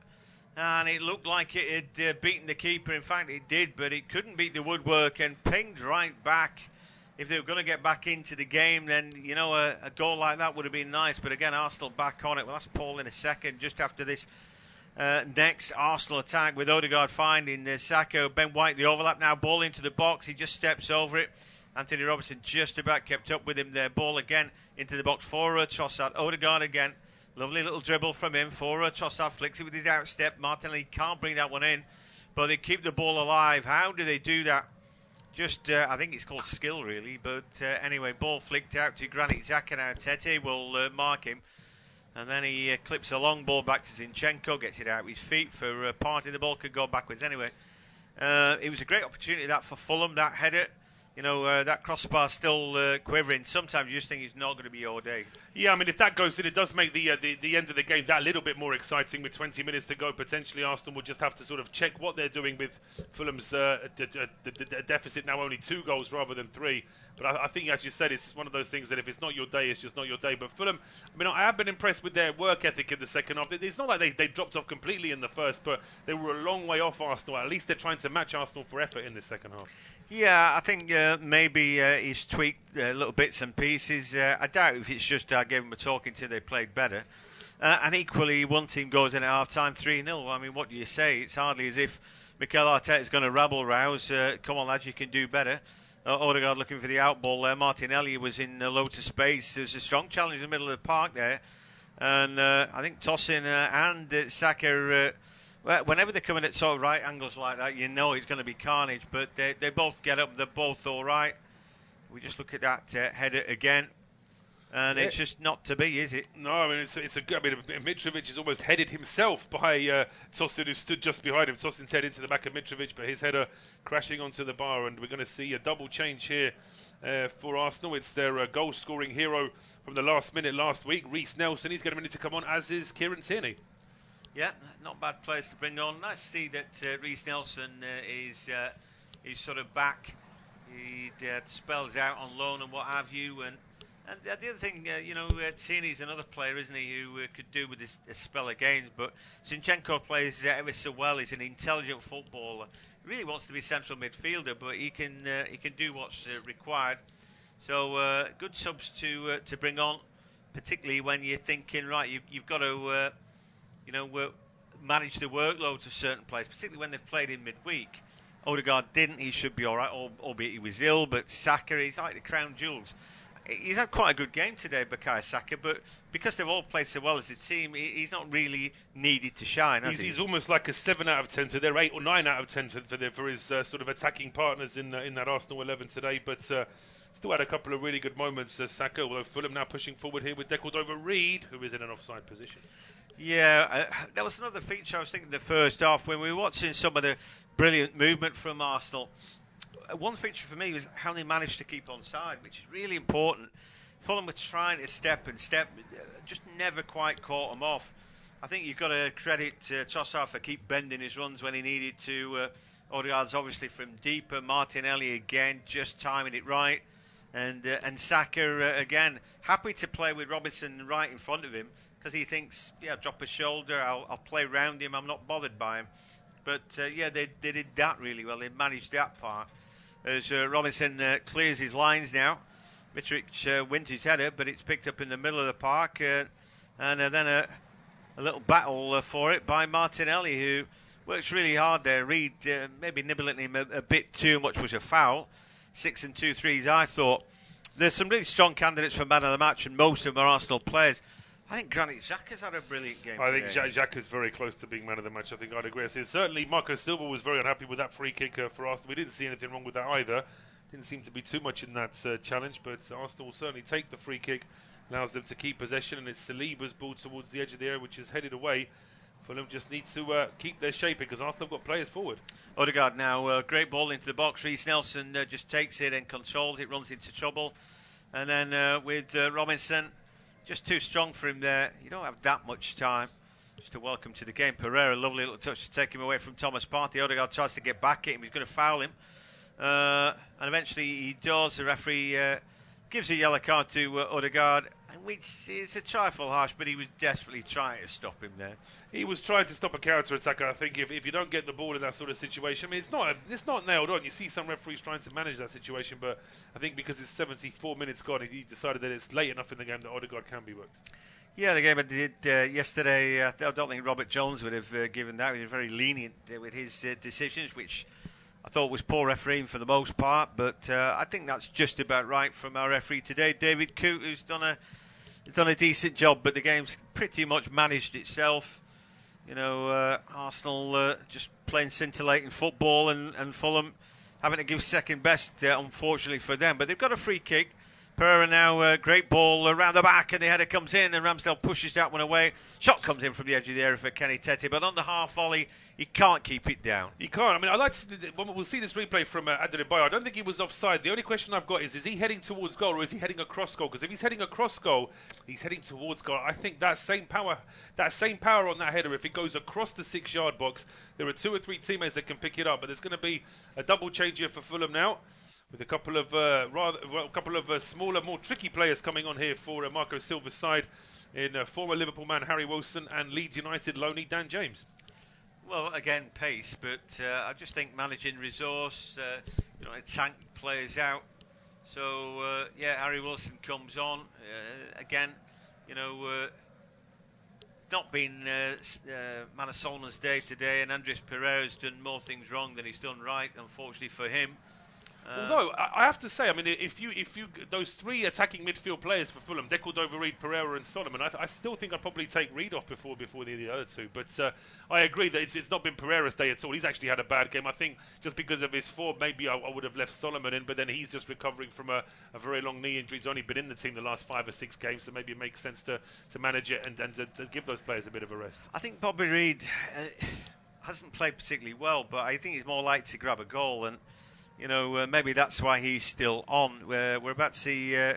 [SPEAKER 2] and it looked like it had beaten the keeper. In fact, it did, but it couldn't beat the woodwork and pinged right back. If they were going to get back into the game, then, you know, a goal like that would have been nice. But again, Arsenal back on it. Well, that's Paul in a second, just after this next Arsenal attack with Odegaard finding Saka. Ben White, the overlap now, ball into the box. He just steps over it. Anthony Robertson just about kept up with him there. Ball again into the box for Trossard. Odegaard again. Lovely little dribble from him for Trossard. Flicks it with his outstep. Martinelli can't bring that one in, but they keep the ball alive. How do they do that? Just, I think it's called skill, really. But anyway, ball flicked out to Granit Xhaka now. Tete will mark him. And then he clips a long ball back to Zinchenko, gets it out with his feet for Partey. The ball could go backwards anyway. It was a great opportunity, that, for Fulham, that header. You know, that crossbar still quivering. Sometimes you just think it's not going to be your day.
[SPEAKER 1] Yeah, I mean, if that goes in, it does make the end of the game that little bit more exciting. With 20 minutes to go, potentially Arsenal will just have to sort of check what they're doing with Fulham's deficit now only 2 goals rather than 3. But I think, as you said, it's one of those things that if it's not your day, it's just not your day. But Fulham, I mean, I have been impressed with their work ethic in the second half. It's not like they dropped off completely in the first, but they were a long way off Arsenal. At least they're trying to match Arsenal for effort in the second half.
[SPEAKER 2] Yeah, I think maybe he's tweaked little bits and pieces. I doubt if it's just I gave him a talking to they played better. And equally, one team goes in at half-time 3-0. I mean, what do you say? It's hardly as if Mikel Arteta's going to rabble-rouse. Come on, lads, you can do better. Odegaard looking for the outball there. Martinelli was in loads of space. There's a strong challenge in the middle of the park there. And I think Tosin and Saka... whenever they're coming at sort of right angles like that, you know it's going to be carnage. But they both get up. They're both all right. We just look at that header again. And it's just not to be, is it?
[SPEAKER 1] No, I mean, it's a good... I mean, Mitrovic has almost headed himself by Tosin, who stood just behind him. Tosin's head into the back of Mitrovic, but his header crashing onto the bar. And we're going to see a double change here for Arsenal. It's their goal-scoring hero from the last minute last week, Reece Nelson. He's going to come on, as is Kieran Tierney.
[SPEAKER 2] Yeah, not bad players to bring on. Nice to see that Reece Nelson is sort of back. He spells out on loan and what have you. And the other thing, Tierney's another player, isn't he, who could do with this spell of games. But Zinchenko plays ever so well. He's an intelligent footballer. He really wants to be central midfielder, but he can do what's required. So good subs to bring on, particularly when you're thinking, right, you've got to... manage the workload to certain players, particularly when they've played in midweek. Odegaard didn't. He should be all right, albeit he was ill. But Saka, he's like the crown jewels. He's had quite a good game today, Bukayo Saka, but because they've all played so well as a team, he's not really needed to shine, has he?
[SPEAKER 1] He's almost like a 7 out of 10 to their 8 or 9 out of 10 for his sort of attacking partners in that Arsenal 11 today. But still had a couple of really good moments, Saka, although Fulham now pushing forward here with Decordova-Reid, who is in an offside position.
[SPEAKER 2] Yeah, that was another feature I was thinking the first half when we were watching some of the brilliant movement from Arsenal. One feature for me was how they managed to keep onside, which is really important. Fulham were trying to step, just never quite caught them off. I think you've got to credit Trossard for keep bending his runs when he needed to. Odegaard's obviously from deeper. Martinelli again, just timing it right. And Saka again, happy to play with Robinson right in front of him. Because he thinks, drop a shoulder, I'll play round him, I'm not bothered by him. But, they did that really well. They managed that part. As Robinson clears his lines now. Mitrovic wins his header, but it's picked up in the middle of the park. And then a little battle for it by Martinelli, who works really hard there. Reid maybe nibbling him a bit too much, was a foul. 6 and 2 threes, I thought. There's some really strong candidates for man of the match, and most of them are Arsenal players. I think Granit Xhaka's had a brilliant game
[SPEAKER 1] I
[SPEAKER 2] today.
[SPEAKER 1] think Xhaka's very close to being man of the match. I think I'd agree. So certainly Marco Silva was very unhappy with that free kick for Arsenal. We didn't see anything wrong with that either. Didn't seem to be too much in that challenge, but Arsenal will certainly take the free kick. Allows them to keep possession, and it's Saliba's ball towards the edge of the area, which is headed away. Fulham just need to keep their shape because Arsenal have got players forward.
[SPEAKER 2] Odegaard now, great ball into the box. Reece Nelson just takes it and controls it, runs into trouble. And then with Robinson... just too strong for him there. You don't have that much time just to welcome to the game. Pereira, lovely little touch to take him away from Thomas Partey. Odegaard tries to get back at him. He's going to foul him. And eventually he does. The referee gives a yellow card to Odegaard, which is a trifle harsh, but he was desperately trying to stop him there.
[SPEAKER 1] He was trying to stop a counter-attack. I think if you don't get the ball in that sort of situation, I mean, it's not nailed on. You see some referees trying to manage that situation, but I think because it's 74 minutes gone, he decided that it's late enough in the game that Odegaard can be worked.
[SPEAKER 2] Yeah, the game I did yesterday, I don't think Robert Jones would have given that. He was very lenient with his decisions, which I thought was poor refereeing for the most part, but I think that's just about right from our referee today, David Coote, who's done a decent job, but the game's pretty much managed itself. Arsenal just playing scintillating football and Fulham having to give second best, unfortunately for them. But they've got a free kick Pereira now, great ball around the back, and the header comes in, and Ramsdale pushes that one away. Shot comes in from the edge of the area for Kenny Tete, but on the half volley, he can't keep it down.
[SPEAKER 1] He can't. I mean, I like to. We'll see this replay from Adebayo. I don't think he was offside. The only question I've got is he heading towards goal or is he heading across goal? Because if he's heading across goal, he's heading towards goal. I think that same power on that header, if it goes across the 6-yard box, there are 2 or 3 teammates that can pick it up. But there's going to be a double change here for Fulham now, with a couple of smaller, more tricky players coming on here for Marco Silva's side, in former Liverpool man Harry Wilson and Leeds United loanee Dan James.
[SPEAKER 2] Well, again, pace, but I just think managing resource, tank players out. So, Harry Wilson comes on. Again, not been Mana Solna's day today, and Andres Pereira's done more things wrong than he's done right, unfortunately for him.
[SPEAKER 1] Although I have to say, I mean, if you those 3 attacking midfield players for Fulham, Decordova, Reid, Pereira, and Solomon, I still think I'd probably take Reid off before the other 2. But I agree that it's not been Pereira's day at all. He's actually had a bad game. I think just because of his form, maybe I would have left Solomon in, but then he's just recovering from a very long knee injury. He's only been in the team the last 5 or 6 games, so maybe it makes sense to manage it and to give those players a bit of a rest.
[SPEAKER 2] I think Bobby Reid hasn't played particularly well, but I think he's more likely to grab a goal, and maybe that's why he's still on. We're about to see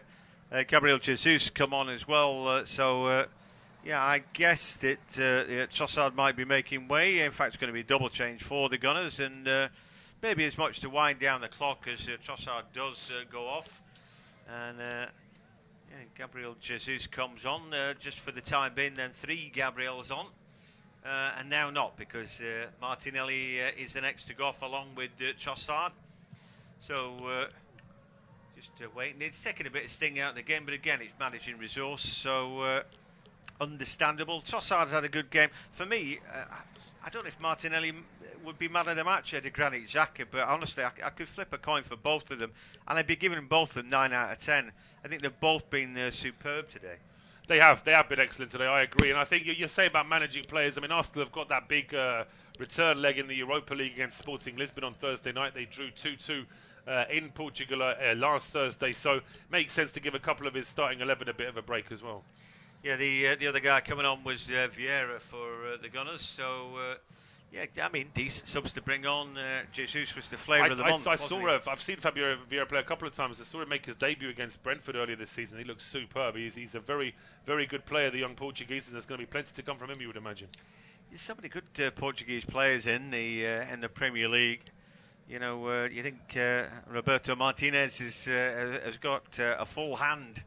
[SPEAKER 2] Gabriel Jesus come on as well. I guess that Trossard might be making way. In fact, it's going to be a double change for the Gunners, and maybe as much to wind down the clock as Trossard does go off. And Gabriel Jesus comes on just for the time being. Then 3 Gabriels on. And now not, because Martinelli is the next to go off along with Trossard. So, just waiting. It's taking a bit of sting out of the game, but again, it's managing resource, so understandable. Trossard's had a good game. For me, I don't know if Martinelli would be man of the match at a Granit Xhaka, but honestly, I could flip a coin for both of them, and I'd be giving them both 9 out of 10. I think they've both been superb today.
[SPEAKER 1] They have been excellent today, I agree. And I think you're saying about managing players. I mean, Arsenal have got that big return leg in the Europa League against Sporting Lisbon on Thursday night. They drew 2-2 in Portugal last Thursday, so makes sense to give a couple of his starting 11 a bit of a break as well.
[SPEAKER 2] Yeah, the other guy coming on was Vieira for the Gunners, so I mean, decent subs to bring on. Jesus was the flavour of the month.
[SPEAKER 1] I've seen Fabio Vieira play a couple of times. I saw him make his debut against Brentford earlier this season. He looks superb. He's a very, very good player, the young Portuguese, and there's going to be plenty to come from him, you would imagine. There's
[SPEAKER 2] so many good Portuguese players in the Premier League. You think Roberto Martinez has got a full hand,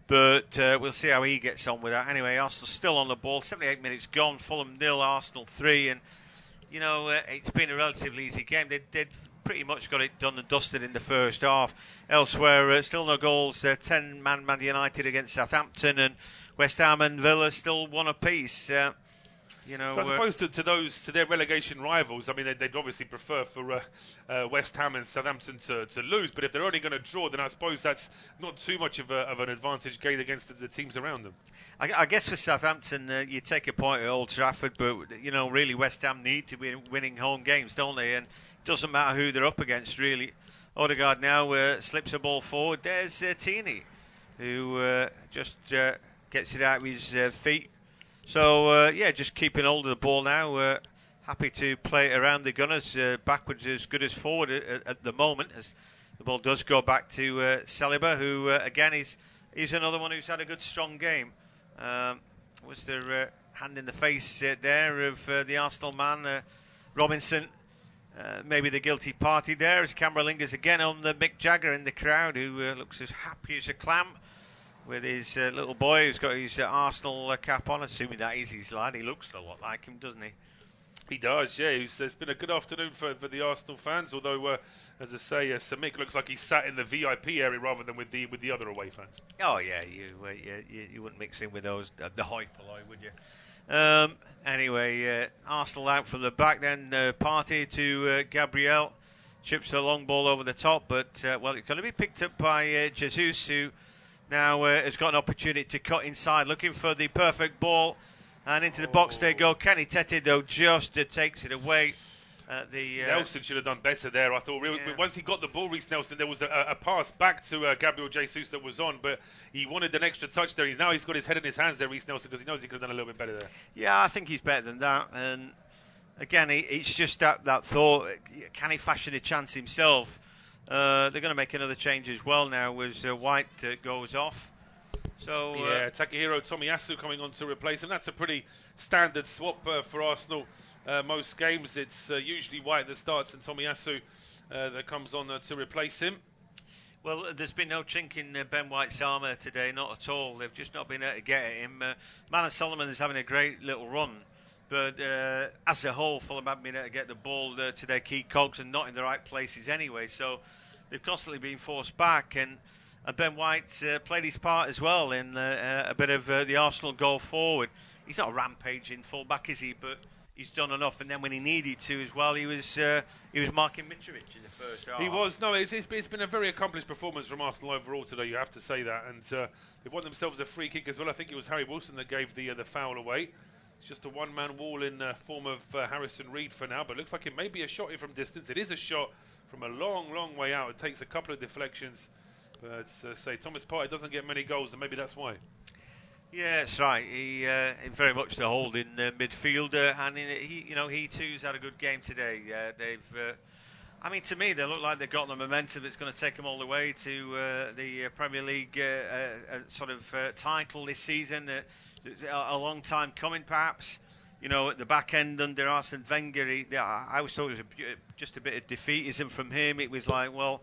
[SPEAKER 2] but we'll see how he gets on with that. Anyway, Arsenal still on the ball. 78 minutes gone. Fulham 0, Arsenal 3, and it's been a relatively easy game. They'd pretty much got it done and dusted in the first half. Elsewhere, still no goals. 10-man Man United against Southampton, and West Ham and Villa still 1 apiece.
[SPEAKER 1] So as opposed to their relegation rivals, I mean, they'd obviously prefer for West Ham and Southampton to lose. But if they're only going to draw, then I suppose that's not too much of an advantage gained against the teams around them.
[SPEAKER 2] I guess for Southampton, you take a point at Old Trafford, but really West Ham need to be winning home games, don't they? And it doesn't matter who they're up against, really. Odegaard now slips a ball forward. There's Tierney, who just gets it out of his feet. So, just keeping hold of the ball now. Happy to play it around the Gunners. Backwards as good as forward at the moment, as the ball does go back to Saliba, who, again, he's another one who's had a good, strong game. Was there hand in the face there of the Arsenal man, Robinson? Maybe the guilty party there, as camera lingers again on the Mick Jagger in the crowd, who looks as happy as a clam, with his little boy who's got his Arsenal cap on. Assuming that is his lad. He looks a lot like him, doesn't he?
[SPEAKER 1] He does, yeah. There's been a good afternoon for the Arsenal fans, although, as I say, Samik looks like he's sat in the VIP area rather than with the other away fans.
[SPEAKER 2] Oh, yeah, you wouldn't mix in with those, the hoi polloi, would you? Anyway, Arsenal out from the back then. Partey to Gabriel. Chips a long ball over the top, but, it's going to be picked up by Jesus, who now has got an opportunity to cut inside, looking for the perfect ball, and into the box they go. Kenny Tete, though, just takes it away.
[SPEAKER 1] Nelson should have done better there. I thought once he got the ball, Reece Nelson, there was a pass back to Gabriel Jesus that was on, but he wanted an extra touch there. Now he's got his head in his hands there, Reece Nelson, because he knows he could have done a little bit better there.
[SPEAKER 2] Yeah, I think he's better than that. And again, it's just that thought: can he fashion a chance himself? They're going to make another change as well now as White goes off. So
[SPEAKER 1] yeah, Takahiro Tomiyasu coming on to replace him. That's a pretty standard swap for Arsenal. Most games, it's usually White that starts and Tomiyasu that comes on to replace him.
[SPEAKER 2] Well, there's been no chink in Ben White's armour today, not at all. They've just not been able to get at him. Manor Solomon is having a great little run, but as a whole, Fulham haven't been able to get the ball to their key cogs and not in the right places anyway. So they've constantly been forced back, and Ben White played his part as well in a bit of the Arsenal goal forward. He's not a rampaging full-back, is he? But he's done enough, and then when he needed to as well, he was marking Mitrovic in the first half.
[SPEAKER 1] He was. No, it's been a very accomplished performance from Arsenal overall today, you have to say that. And they've won themselves a free kick as well. I think it was Harry Wilson that gave the foul away. It's just a one-man wall in form of Harrison Reed for now, but it looks like it may be a shot here from distance. It is a shot from a long, long way out. It takes a couple of deflections. But say Thomas Partey doesn't get many goals, and maybe that's why.
[SPEAKER 2] Yeah, that's right. He very much the holding midfielder, and he too's had a good game today. To me, they look like they've got the momentum that's going to take them all the way to the Premier League title this season. A long time coming, perhaps. At the back end under Arsene Wenger, I always thought it was just a bit of defeatism from him. It was like, well,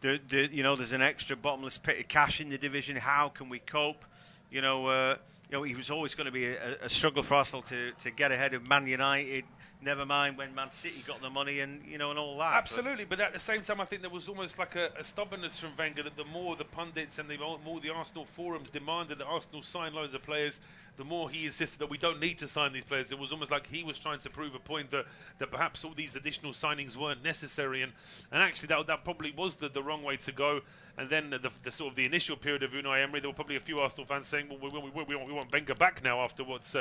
[SPEAKER 2] there's an extra bottomless pit of cash in the division. How can we cope? He was always going to be a struggle for Arsenal to get ahead of Man United. Never mind when Man City got the money and all that.
[SPEAKER 1] Absolutely, but at the same time, I think there was almost like a stubbornness from Wenger that the more the pundits and the more the Arsenal forums demanded that Arsenal sign loads of players, the more he insisted that we don't need to sign these players. It was almost like he was trying to prove a point that perhaps all these additional signings weren't necessary, and actually that probably was the wrong way to go. And then the sort of the initial period of Unai Emery, there were probably a few Arsenal fans saying, well, we want Wenger back now after what's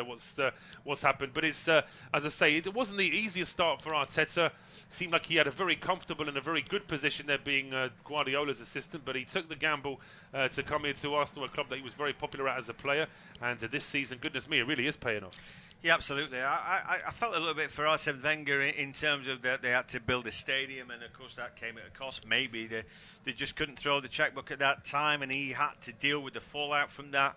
[SPEAKER 1] happened. But it's as I say, it wasn't the easiest start for Arteta. Seemed like he had a very comfortable and a very good position there, being Guardiola's assistant. But he took the gamble to come here to Arsenal, a club that he was very popular at as a player. And this season, goodness me, it really is paying off.
[SPEAKER 2] Yeah, absolutely. I felt a little bit for Arsene Wenger in terms of that they had to build a stadium, and of course that came at a cost. Maybe they just couldn't throw the checkbook at that time, and he had to deal with the fallout from that.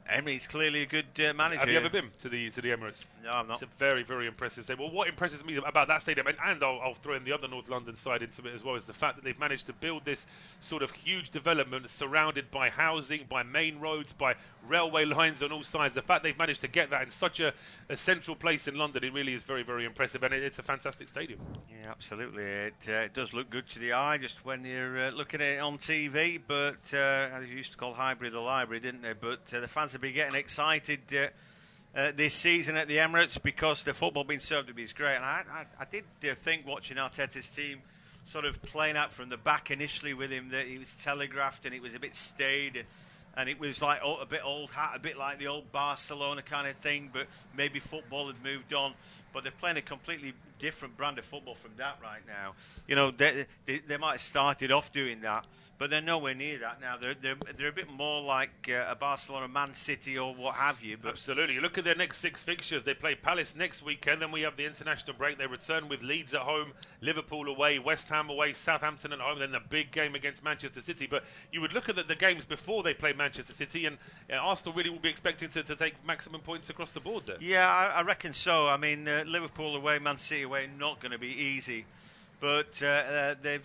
[SPEAKER 2] Emery's clearly a good manager.
[SPEAKER 1] Have you ever been to the Emirates?
[SPEAKER 2] No, I'm not.
[SPEAKER 1] It's a very, very impressive stadium. Well, what impresses me about that stadium, and I'll throw in the other North London side into it as well, is the fact that they've managed to build this sort of huge development surrounded by housing, by main roads, by railway lines on all sides. The fact they've managed to get that in such a central place in London, it really is very, very impressive, and it's a fantastic stadium.
[SPEAKER 2] Yeah, absolutely. It does look good to the eye just when you're looking at it on TV, but as you used to call Highbury the library, didn't they? But the fans have been getting excited this season at the Emirates because the football being served to be is great. And I did think watching Arteta's team sort of playing out from the back initially with him that he was telegraphed and it was a bit staid and it was like a bit old hat, a bit like the old Barcelona kind of thing, but maybe football had moved on. But they're playing a completely different brand of football from that right now. They might have started off doing that, but they're nowhere near that now. They're a bit more like a Barcelona, Man City, or what have you. But
[SPEAKER 1] absolutely. Look at their next 6 fixtures. They play Palace next weekend. Then we have the international break. They return with Leeds at home, Liverpool away, West Ham away, Southampton at home. Then the big game against Manchester City. But you would look at the games before they play Manchester City, and Arsenal really will be expecting to take maximum points across the board there.
[SPEAKER 2] Yeah, I reckon so. I mean, Liverpool away, Man City away, not going to be easy. But they've,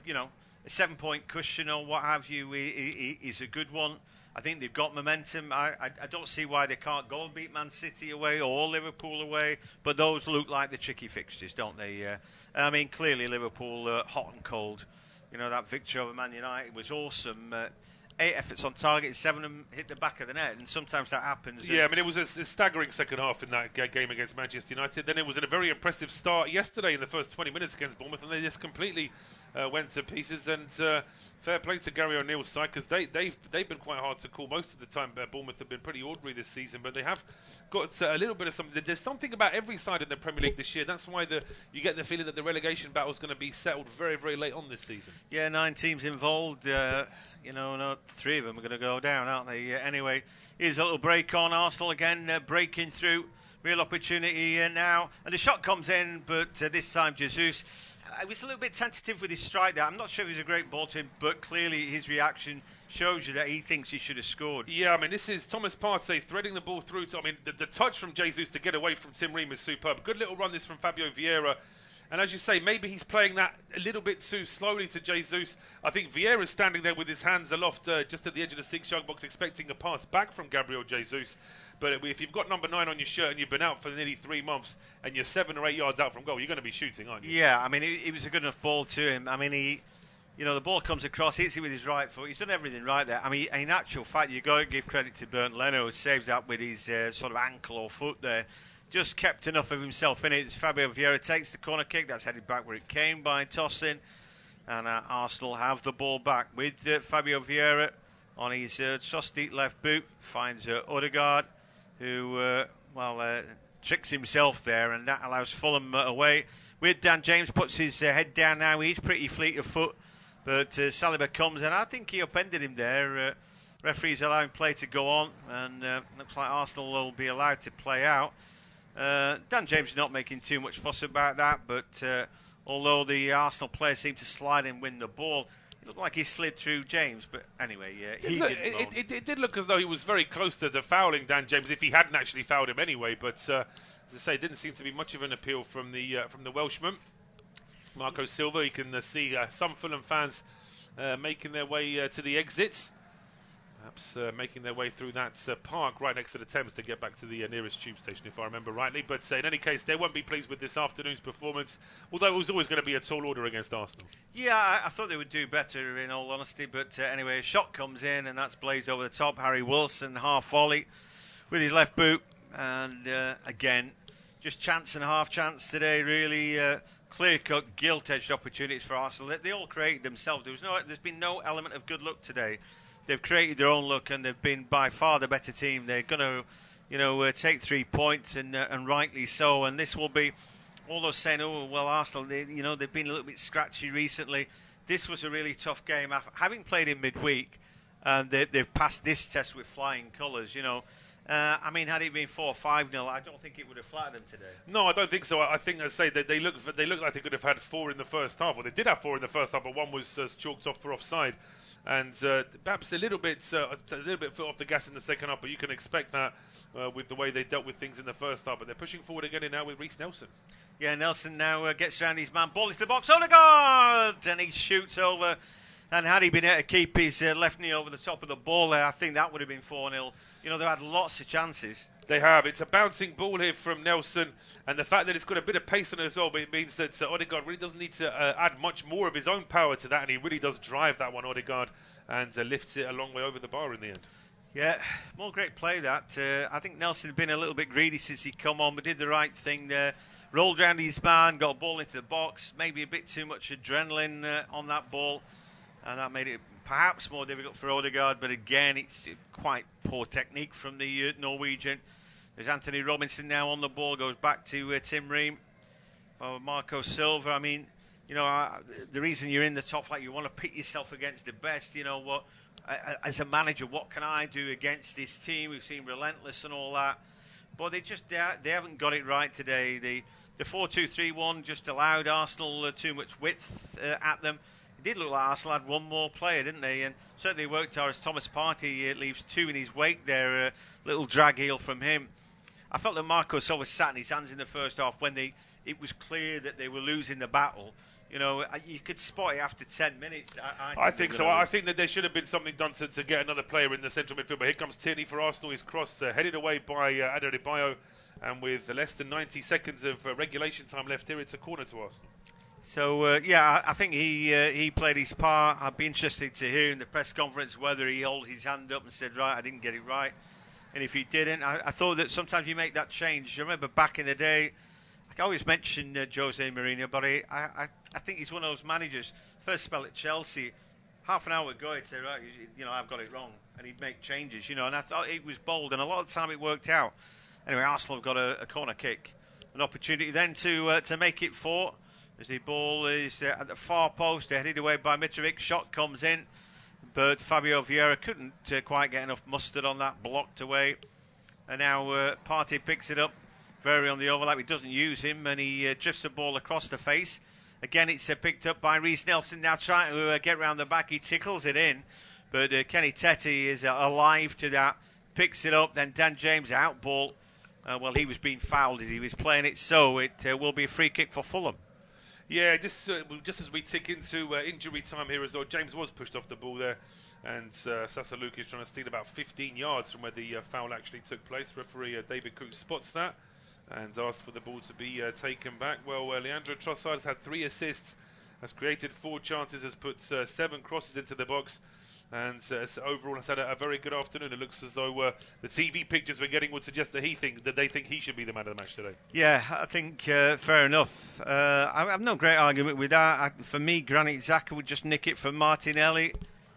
[SPEAKER 2] a 7-point cushion or what have you is a good one. I think they've got momentum. I don't see why they can't go and beat Man City away or Liverpool away, but those look like the tricky fixtures, don't they? I mean, clearly Liverpool hot and cold. That victory over Man United was awesome. 8 efforts on target, 7 of them hit the back of the net, and sometimes that happens.
[SPEAKER 1] Yeah, I mean, it was a staggering second half in that game against Manchester United. Then it was a very impressive start yesterday in the first 20 minutes against Bournemouth, and they just completely went to pieces. And fair play to Gary O'Neill's side, because they've been quite hard to call most of the time. Bournemouth have been pretty ordinary this season, but they have got a little bit of something. There's something about every side in the Premier League this year. That's why you get the feeling that the relegation battle is going to be settled very, very late on this season.
[SPEAKER 2] Yeah, 9 teams involved. No, 3 of them are going to go down, aren't they? Anyway, here's a little break on Arsenal again, breaking through. Real opportunity now. And the shot comes in, but this time Jesus, I was a little bit tentative with his strike there. I'm not sure if it was a great ball to him, but clearly his reaction shows you that he thinks he should have scored.
[SPEAKER 1] Yeah, I mean, this is Thomas Partey threading the ball through. The touch from Jesus to get away from Tim Ream is superb. Good little run this from Fabio Vieira. And as you say, maybe he's playing that a little bit too slowly to Jesus. I think Vieira's standing there with his hands aloft just at the edge of the 6-yard box, expecting a pass back from Gabriel Jesus. But if you've got number 9 on your shirt and you've been out for nearly 3 months and you're 7 or 8 yards out from goal, you're going to be shooting, aren't you?
[SPEAKER 2] Yeah, I mean, it was a good enough ball to him. I mean, the ball comes across, hits it with his right foot. He's done everything right there. I mean, in actual fact, you've got to give credit to Bernd Leno, who saves that with his sort of ankle or foot there. Just kept enough of himself in it. Fabio Vieira takes the corner kick. That's headed back where it came by tossing. And Arsenal have the ball back with Fabio Vieira on his trusty left boot. Finds Odegaard, who, tricks himself there. And that allows Fulham away. With Dan James, puts his head down now. He's pretty fleet of foot. But Saliba comes in. I think he upended him there. Referee's allowing play to go on. And looks like Arsenal will be allowed to play out. Dan James is not making too much fuss about that, but although the Arsenal players seemed to slide and win the ball, it looked like he slid through James. But anyway, he didn't.
[SPEAKER 1] It did look as though he was very close to fouling Dan James if he hadn't actually fouled him anyway. But as I say, it didn't seem to be much of an appeal from the Welshman, Marco Silva. You can see some Fulham fans making their way to the exits. Perhaps making their way through that park right next to the Thames to get back to the nearest tube station, if I remember rightly. But in any case, they won't be pleased with this afternoon's performance, although it was always going to be a tall order against Arsenal.
[SPEAKER 2] Yeah, I thought they would do better, in all honesty. But anyway, a shot comes in, and that's blazed over the top. Harry Wilson, half volley with his left boot. And again, just chance and half chance today, really. Clear-cut, gilt-edged opportunities for Arsenal. They all created themselves. There's been no element of good luck today. They've created their own luck, and they've been by far the better team. They're going to, take 3 points, and rightly so. And this will be, all those saying, Arsenal, they've been a little bit scratchy recently. This was a really tough game. Having played in midweek, and they've passed this test with flying colours, had it been 4 or 5-0, I don't think it would have flattered them today.
[SPEAKER 1] No, I don't think so. I think, as I say, they look like they could have had 4 in the first half. Well, they did have 4 in the first half, but one was chalked off for offside. And perhaps a little bit foot off the gas in the second half, but you can expect that with the way they dealt with things in the first half. But they're pushing forward again now with Reece Nelson. Yeah,
[SPEAKER 2] Nelson now gets around his man, ball into the box, Odegaard! And he shoots over. And had he been able to keep his left knee over the top of the ball there, I think that would have been 4-0. They've had lots of chances.
[SPEAKER 1] They have. It's a bouncing ball here from Nelson, and the fact that it's got a bit of pace on it as well, but it means that Odegaard really doesn't need to add much more of his own power to that, and he really does drive that one, Odegaard, and lifts it a long way over the bar in the end.
[SPEAKER 2] Yeah, more great play that. I think Nelson had been a little bit greedy since he come on, but did the right thing there. Rolled around his man, got a ball into the box, maybe a bit too much adrenaline on that ball, and that made it perhaps more difficult for Odegaard, but again, it's quite poor technique from the Norwegian. There's Anthony Robinson now on the ball, goes back to Tim Ream. Marco Silva, the reason you're in the top flight, you want to pit yourself against the best. As a manager, what can I do against this team? We've seen relentless and all that. But they haven't got it right today. The 4-2-3-1 just allowed Arsenal too much width at them. It did look like Arsenal had one more player, didn't they? And certainly worked hard as Thomas Partey leaves 2 in his wake there. A little drag heel from him. I felt that Marco Silva sat in his hands in the first half when it was clear that they were losing the battle. You could spot it after 10 minutes.
[SPEAKER 1] I think so. I think that there should have been something done to get another player in the central midfield. But here comes Tierney for Arsenal. His cross headed away by Adebayo. And with less than 90 seconds of regulation time left here, it's a corner to Arsenal.
[SPEAKER 2] So yeah, I think he played his part. I'd be interested to hear in the press conference whether he holds his hand up and said, right, I didn't get it right. And if he didn't, I thought that sometimes you make that change. I remember back in the day, I always mention Jose Mourinho, but I think he's one of those managers. First spell at Chelsea, half an hour would go, he'd say, right, I've got it wrong. And he'd make changes, and I thought it was bold. And a lot of the time it worked out. Anyway, Arsenal have got a corner kick. An opportunity then to make it 4. As the ball is at the far post, headed away by Mitrovic. Shot comes in, but Fabio Vieira couldn't quite get enough mustard on that, blocked away. And now Partey picks it up, very on the overlap. He doesn't use him, and he drifts the ball across the face. Again, it's picked up by Reece Nelson, now trying to get round the back. He tickles it in, but Kenny Tete is alive to that, picks it up. Then Dan James out ball. Well, he was being fouled as he was playing it, so it will be a free kick for Fulham.
[SPEAKER 1] Yeah, just as we tick into injury time here as well, James was pushed off the ball there, and Sasa Luke is trying to steal about 15 yards from where the foul actually took place. Referee David Cook spots that and asks for the ball to be taken back. Well, Leandro Trossard has had 3 assists, has created 4 chances, has put 7 crosses into the box, and overall has had a very good afternoon. It looks as though the TV pictures we're getting would suggest that they think he should be the man of the match today. Yeah,
[SPEAKER 2] I think fair enough. I have no great argument with that. For me, Granit Xhaka would just nick it from Martinelli.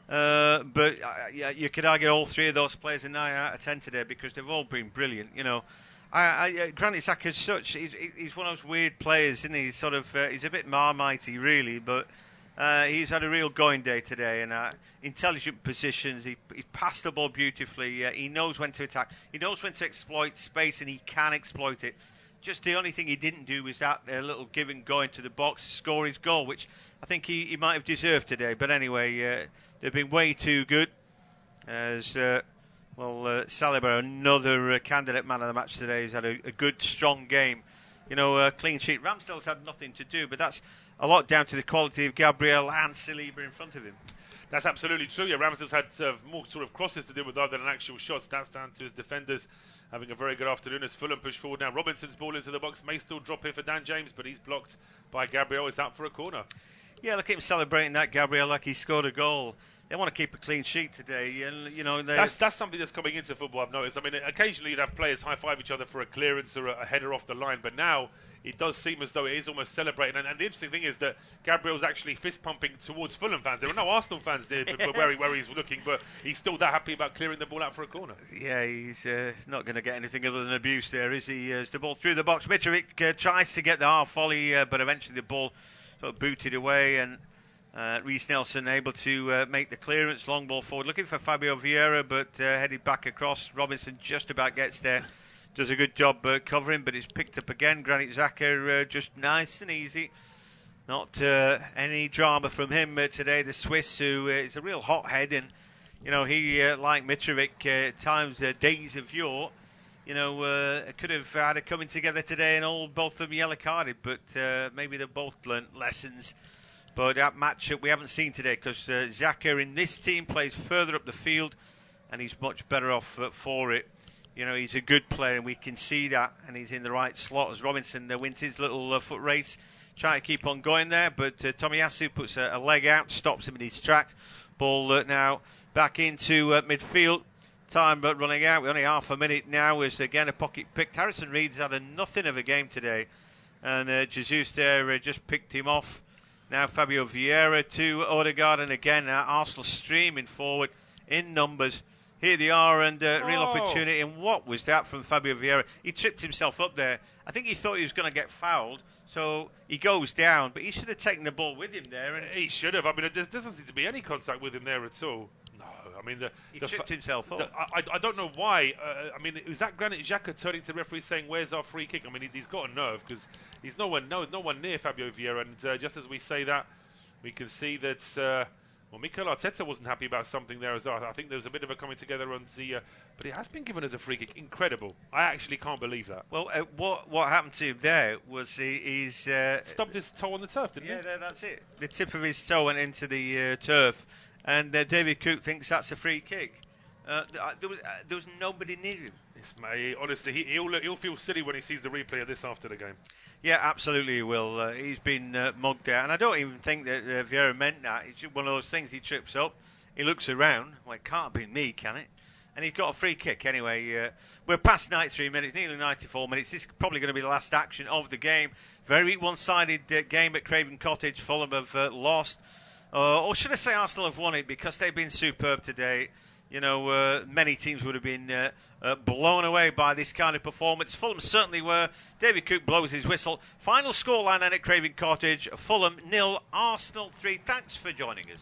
[SPEAKER 2] But you could argue all 3 of those players are 9 out of 10 today because they've all been brilliant. Granit Xhaka is such. He's one of those weird players, isn't he? He's sort of he's a bit Marmitey, really, but. He's had a real going day today, and intelligent positions. He passed the ball beautifully. He knows when to attack. He knows when to exploit space, and he can exploit it. Just the only thing he didn't do was that little give and go into the box, score his goal, which I think he might have deserved today. But anyway, they've been way too good. As Saliba, another candidate man of the match today, has had a good, strong game. Clean sheet. Ramsdale's had nothing to do, but that's a lot down to the quality of Gabriel and Saliba in front of him.
[SPEAKER 1] That's absolutely true. Yeah, Ramsdale's had more sort of crosses to deal with rather than actual shots. That's down to his defenders having a very good afternoon as Fulham push forward now. Robinson's ball into the box may still drop here for Dan James, but he's blocked by Gabriel. It's out for a corner.
[SPEAKER 2] Yeah, look at him celebrating that, Gabriel, like he scored a goal. They want to keep a clean sheet today, and
[SPEAKER 1] that's something that's coming into football. I've noticed. I mean, occasionally you'd have players high five each other for a clearance or a header off the line, but now it does seem as though it is almost celebrating. And the interesting thing is that Gabriel's actually fist pumping towards Fulham fans. There are no Arsenal fans there where he's looking, but he's still that happy about clearing the ball out for a corner.
[SPEAKER 2] Yeah, he's not going to get anything other than abuse there, is he? As the ball through the box, Mitrovic tries to get the half volley, but eventually the ball sort of booted away, and Reece Nelson able to make the clearance, long ball forward, looking for Fabio Vieira, but headed back across. Robinson just about gets there, does a good job covering, but it's picked up again. Granit Xhaka just nice and easy. Not any drama from him today. The Swiss, who is a real hothead, and he like Mitrovic, times days of yore. Could have had it coming together today, and both of them yellow carded, but maybe they've both learnt lessons. But that matchup we haven't seen today because Xhaka in this team plays further up the field, and he's much better off for it. He's a good player, and we can see that, and he's in the right slot as Robinson wins his little foot race, trying to keep on going there, but Tomiyasu puts a leg out, stops him in his tracks. Ball now back into midfield. Time running out. We're only half a minute now as again a pocket picked. Harrison Reed's had nothing of a game today, and Jesus there just picked him off. Now Fabio Vieira to Odegaard, and again Arsenal streaming forward in numbers. Here they are, and real opportunity. And what was that from Fabio Vieira? He tripped himself up there. I think he thought he was going to get fouled, so he goes down. But he should have taken the ball with him there. And
[SPEAKER 1] he should have. I mean, there doesn't seem to be any contact with him there at all. No, I mean,
[SPEAKER 2] he tripped himself up.
[SPEAKER 1] I don't know why. I mean, was that Granit Xhaka turning to the referee saying, "Where's our free kick?" I mean, he's got a nerve because he's no one near Fabio Vieira. And just as we say that, we can see that. Mikel Arteta wasn't happy about something there as well. I think there was a bit of a coming together on the... but he has been given as a free kick. Incredible. I actually can't believe that.
[SPEAKER 2] Well, what happened to him there was he's...
[SPEAKER 1] stubbed his toe on the turf, didn't he?
[SPEAKER 2] Yeah, that's it. The tip of his toe went into the turf, and David Cook thinks that's a free kick. There was nobody near him.
[SPEAKER 1] Honestly, he'll feel silly when he sees the replay of this after the game.
[SPEAKER 2] Yeah, absolutely he will. He's been mugged out, and I don't even think that Vieira meant that. It's just one of those things. He trips up, he looks around. Well, it can't be me, can it? And he's got a free kick anyway. We're past 93 minutes, nearly 94 minutes. This is probably going to be the last action of the game. Very one-sided game at Craven Cottage. Fulham have lost. Or should I say Arsenal have won it, because they've been superb today. You know, many teams would have been blown away by this kind of performance. Fulham certainly were. David Cook blows his whistle. Final scoreline then at Craven Cottage. Fulham 0, Arsenal 3. Thanks for joining us.